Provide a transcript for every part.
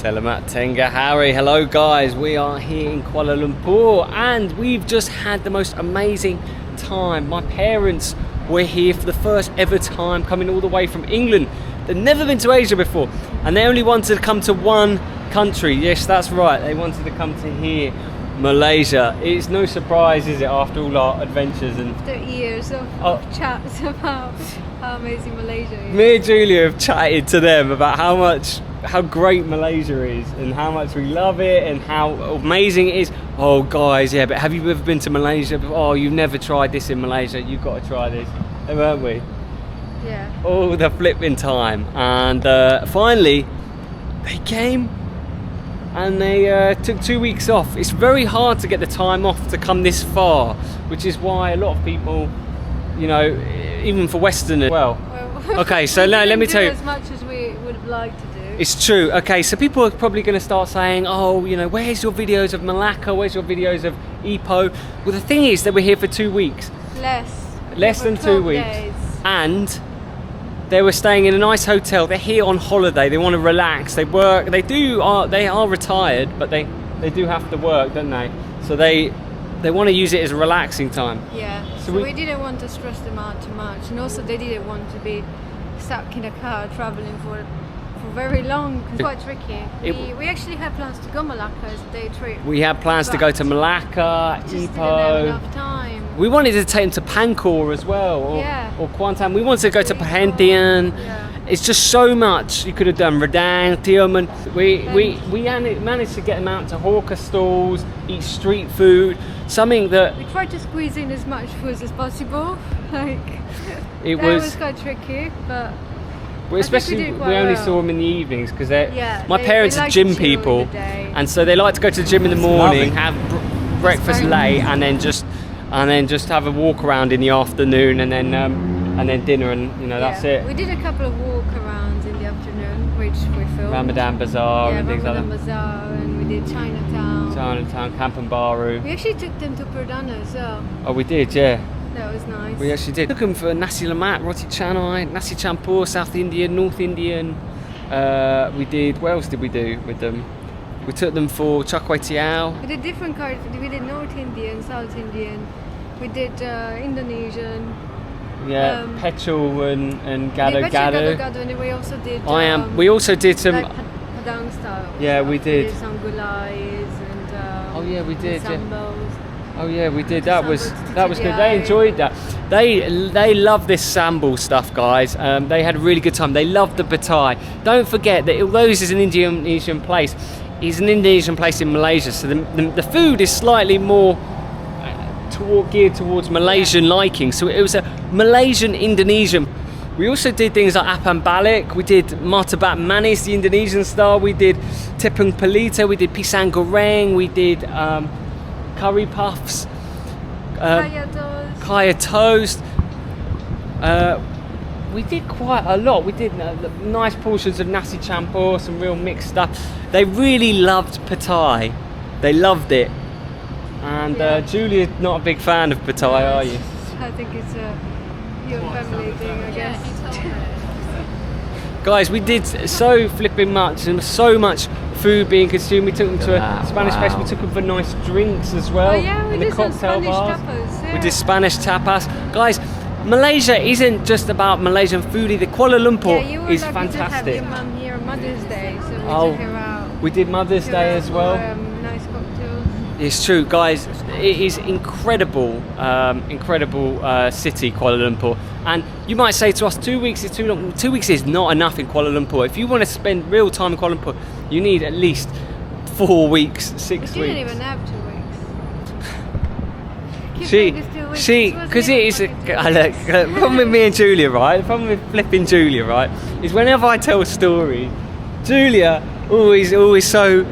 Selamat Tengah Hari. Hello guys, we are here in Kuala Lumpur and we've just had the most amazing time. My parents were here for the first ever time, coming all the way from England. They've never been to Asia before and they only wanted to come to one country. Yes, that's right, they wanted to come to here, Malaysia. It's no surprise, is it, after all our adventures and after years of chats about how amazing Malaysia is. Me and Giulia have chatted to them about how great Malaysia is and how much we love it and how amazing it is. Oh guys, yeah, but have you ever been to Malaysia? Oh, you've never tried this in Malaysia, you've got to try this, haven't we? Yeah. All the flipping time. And finally they came and they took 2 weeks off. It's very hard to get the time off to come this far, which is why a lot of people, you know, even for Westerners, well okay, so now let me tell you, as much as we would have liked to do. It's true. Okay, so people are probably going to start saying, oh, you know, where's your videos of Malacca? Where's your videos of Ipoh? Well, the thing is that we're here for 2 weeks. Less than 2 weeks. Days. And they were staying in a nice hotel. They're here on holiday. They want to relax. They work. They are retired, but they do have to work, don't they? So they want to use it as a relaxing time. Yeah. So we didn't want to stress them out too much, and also they didn't want to be stuck in a car traveling for very long. It's quite tricky. We actually had plans to go Malacca as a day trip. We had plans to go to Malacca, just didn't have Ipoh. enough time. We wanted to take them to Pancor as well, or Kuantan. We wanted to go to Perhentian. Yeah. It's just so much. You could have done Redang, Tioman. We managed to get them out to hawker stalls, eat street food, something that we tried to squeeze in as much food as possible. That was quite tricky, but especially we only saw them in the evenings because my parents they are like gym to chill people, in the day. and so they like to go to the gym in the morning, have breakfast late, and then just have a walk around in the afternoon, and then dinner, and you know that's it. We did a couple of walk arounds in the afternoon, which we filmed. Ramadan Bazaar and things like that. Ramadan Bazaar, and we did Chinatown, Kampung Baru. We actually took them to Perdana as well. Oh, we did, yeah. That was nice. We actually did. Took them for nasi lemak, roti canai, nasi campur, South Indian, North Indian. We did. What else did we do with them? We took them for char kway teow. We did different kinds. We did North Indian, South Indian. We did Indonesian. Yeah, petrol and gado-gado. And we also did. We also did some. Like Padang style. Yeah, we did. We did some gulays and. Oh yeah, we did. Sambals. Oh yeah, we did. That was good. They enjoyed that. They love this sambal stuff, guys. They had a really good time. They loved the patai. Don't forget that although this is an Indonesian place, it's an Indonesian place in Malaysia. So the food is slightly more geared towards Malaysian liking. So it was a Malaysian Indonesian. We also did things like apam balik. We did martabak manis, the Indonesian style. We did tepung palito. We did pisang goreng. We did curry puffs, kaya toast. We did quite a lot. We did nice portions of nasi campur, some real mixed stuff. They really loved patai. They loved it. And Giulia's not a big fan of patai, are you? I think it's a your family thing, I guess. Guys, we did so flipping much, and so much food being consumed. We took them to a Spanish place. We took them for nice drinks as well. Oh yeah, we in did the some cocktail Spanish bars. tapas. Yeah. We did Spanish tapas. Guys, Malaysia isn't just about Malaysian food either. Kuala Lumpur is fantastic. You were lucky to have your mum here on Mother's Day, so we took her out. We did Mother's Day as well. Nice cocktails. It's true, guys. It is incredible, city, Kuala Lumpur. And you might say to us, 2 weeks is too long. 2 weeks is not enough in Kuala Lumpur. If you want to spend real time in Kuala Lumpur, you need at least 4 weeks, 6 weeks. We didn't even have 2 weeks. Because it is. Look, the problem with me and Giulia, right? The problem with flipping Giulia, right, is whenever I tell a story, Giulia always so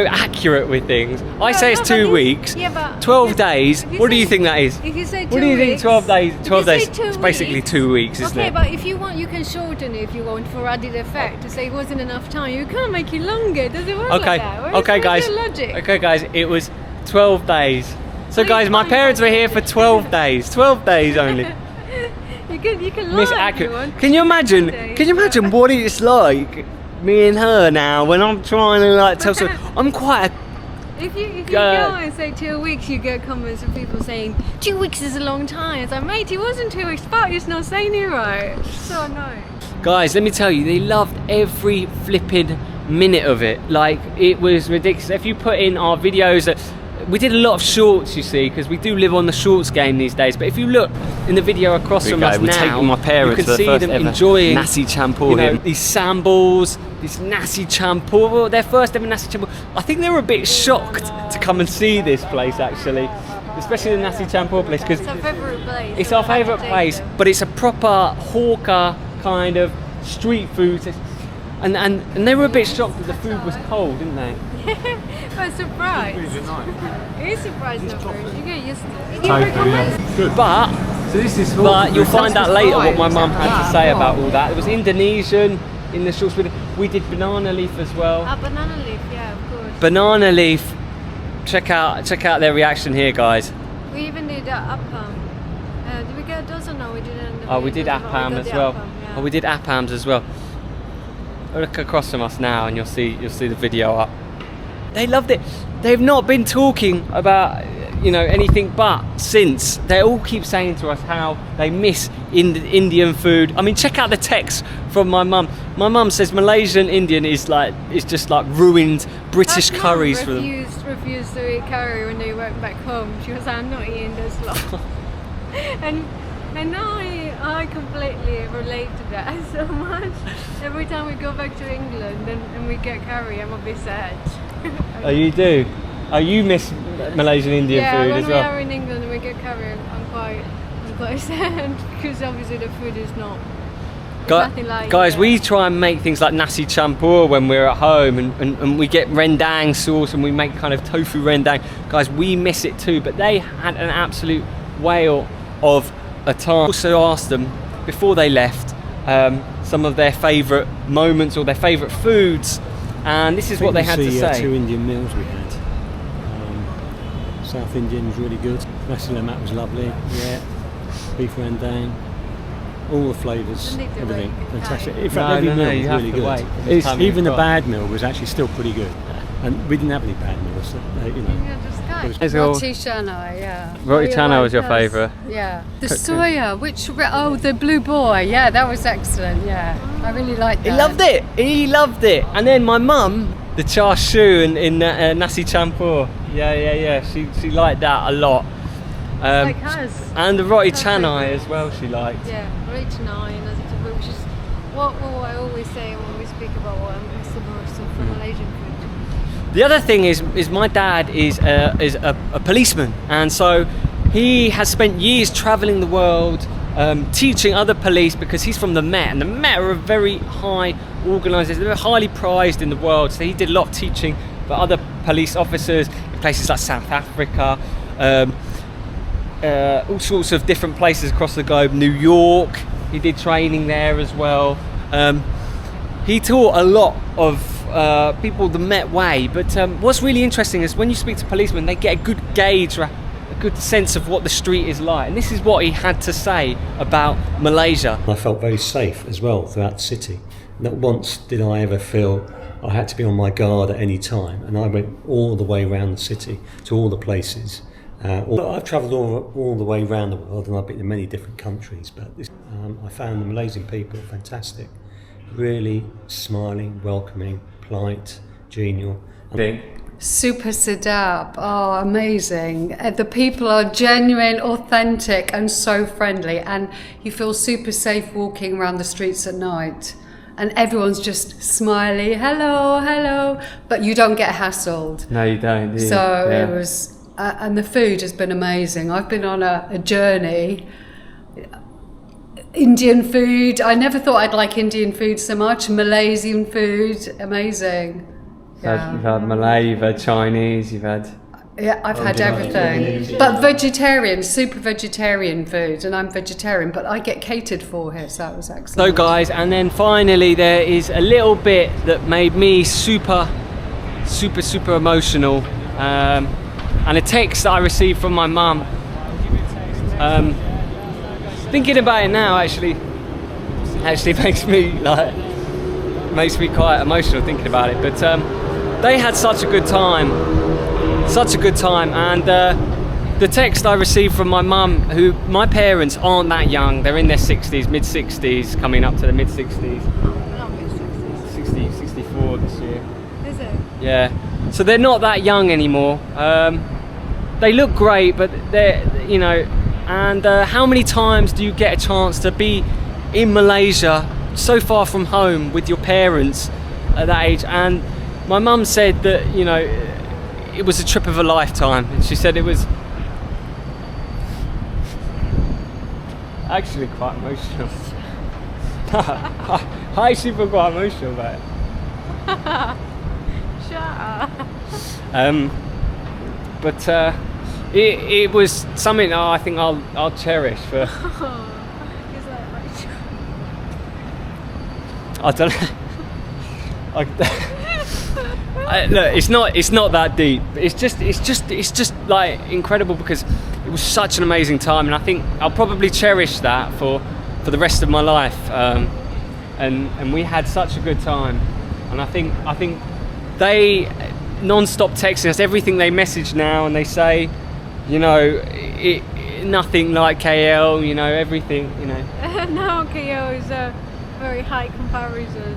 accurate with things. I say it's 2 weeks. Yeah, but 12 days. What do you think that is? If you say 2 weeks. What do you think 12 days? 12 days. It's basically weeks, 2 weeks, isn't it? Okay, but if you want, you can shorten it if you want for added effect to say it wasn't enough time. You can't make it longer. Does it work like that? Where's the logic? Okay, guys. It was 12 days. So, guys, my parents were here for 12 days. 12 days only. You can lie Miss if you Accurate. want. Can you imagine? Can you imagine what it's like me and her now when I'm trying to like tell someone. I'm quite a If you go and say 2 weeks, you get comments of people saying 2 weeks is a long time. It's like, mate, it wasn't 2 weeks, but it's not saying it right. So annoying. Guys, let me tell you, they loved every flipping minute of it. Like, it was ridiculous. If you put in our videos, we did a lot of shorts, you see, because we do live on the shorts game these days. But if you look in the video across from us We're now, taking my parents you can for the see first them ever enjoying nasi campur you know, here. these sambles, this nasi campur, their first ever nasi campur. I think they were a bit shocked to come and see this place, actually, especially the nasi campur place, because It's our favourite place. it's so our we have to favourite take place, them. but it's a proper hawker kind of street food. And they were a bit shocked that the food was cold, didn't they? But surprise. It is surprising at first. You get used to it. Tofu, yeah. Good. But So this is you'll find out later what my mum had to say about all that. It was Indonesian in the shorts. We did banana leaf as well. Banana leaf, yeah, of course. Banana leaf. Check out their reaction here, guys. We even did appam. Did we get those or no? We didn't. Oh, we did appam as well. Oh, we did appams as well. Look across from us now, and you'll see the video up. They loved it. They've not been talking about anything but since. They all keep saying to us how they miss Indian food. I mean, check out the text from my mum. My mum says Malaysian Indian is just like ruined British curries for them. Refused to eat curry when they went back home. She was like, I'm not eating this lot. and I completely relate to that so much. Every time we go back to England and we get curry, I'm a bit sad. Oh, you do? Oh, you miss Malaysian Indian food as well? Yeah, when we are in England and we get curry, I'm quite sad because obviously the food is not. Nothing like Guys, it. we try and make things like nasi campur when we're at home, and we get rendang sauce and we make kind of tofu rendang. Guys, we miss it too, but they had an absolute whale of a time. I also asked them before they left some of their favourite moments or their favourite foods, and this is what they had to say. 2 Indian meals we had. South Indian was really good. Nasi lemak was lovely. Yeah. Beef rendang. All the flavours, You need to everything, wait. fantastic. In No, fact, every no, meal you was have really to good. wait. It's time Even you've the got. bad meal was actually still pretty good, and we didn't have any bad meals. So, Let's go. Roti canai, yeah. Roti Oh, canai was your yes. favourite. Yeah. The soya, the blue boy, yeah, that was excellent, yeah. I really liked that. He loved it. He loved it. And then my mum, the char siu in nasi campur. Yeah. She liked that a lot. Like us. And the roti That's canai very as well. She liked. Yeah, roti canai and as a which is what I always say when we speak about what I'm missing most of from Malaysian food. The other thing is my dad is a policeman, and so he has spent years travelling the world, teaching other police, because he's from the Met, and the Met are a very high organisation. They're highly prized in the world. So he did a lot of teaching for other police officers in places like South Africa, all sorts of different places across the globe. New York, he did training there as well. He taught a lot of people the Met way, but what's really interesting is when you speak to policemen, they get a good gauge, a good sense of what the street is like, and this is what he had to say about Malaysia. I felt very safe as well throughout the city. Not once did I ever feel I had to be on my guard at any time, and I went all the way around the city to all the places. I've travelled all the way around the world, and I've been to many different countries, but I found the Malaysian people fantastic, really smiling, welcoming, polite, genial. Super sedap, oh amazing. The people are genuine, authentic and so friendly, and you feel super safe walking around the streets at night. And everyone's just smiley, hello, but you don't get hassled. No, you don't, do you? So it was, and the food has been amazing. I've been on a journey. Indian food, I never thought I'd like Indian food so much. Malaysian food, amazing. You've had Malay, you've had Chinese, you've had... Yeah, I've had everything. But vegetarian, super vegetarian food, and I'm vegetarian, but I get catered for here, so that was excellent. So guys, and then finally there is a little bit that made me super emotional, and a text that I received from my mum. Thinking about it now actually makes me like makes me quite emotional thinking about it. But they had such a good time, and the text I received from my mum, who my parents aren't that young, they're in their 60s, mid 60s, coming up to the mid 60s. Not mid-60s. 64 this year. Is it? Yeah, so they're not that young anymore. They look great, but they're, you know, and how many times do you get a chance to be in Malaysia, so far from home, with your parents at that age? And my mum said that, you know, it was a trip of a lifetime. And she said it was actually quite emotional. I actually feel quite emotional about it. Shut up. But it was something I think I'll cherish for. Is that right? I don't know. Look, it's not that deep. It's just like incredible, because it was such an amazing time, and I think I'll probably cherish that for the rest of my life. And we had such a good time, and I think they non-stop texting us everything they message now, and they say, you know, nothing like KL, you know, everything, you know. Now KL is a very high comparison.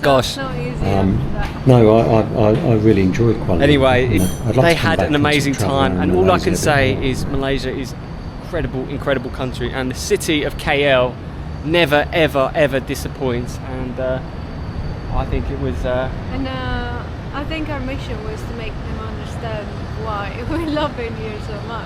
Gosh. It's not easy after that. No, I really enjoyed Kuala Lumpur. Anyway, You know, I'd love they to come had back an and amazing travel time, around and all I Malaysia can a bit say more. is Malaysia is incredible country, and the city of KL never ever disappoints, and I think it was And I think our mission was to make them understand why we love India so much.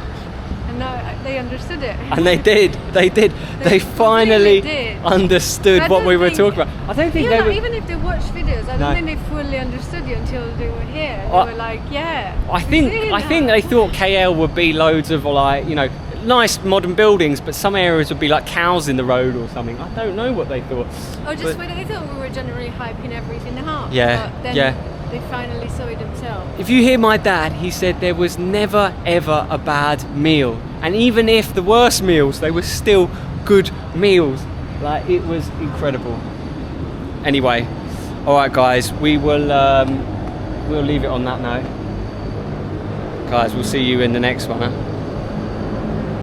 And now they understood it. and they did they finally did. understood I what don't we were think- talking about. I don't think Even if they watched videos, I don't No. think they fully understood you until they were here. They I- were like, yeah. I we've think seen I think that. they thought KL would be loads of, like, you know, nice modern buildings, but some areas would be like cows in the road or something. I don't know what they thought. Oh, just but- when they thought we were generally hyping everything up. Yeah, But then yeah. they finally saw it themselves. If you hear my dad, he said there was never ever a bad meal, and even if the worst meals, they were still good meals. Like, it was incredible. Anyway, all right, guys, we'll leave it on that note. Guys, we'll see you in the next one. Huh?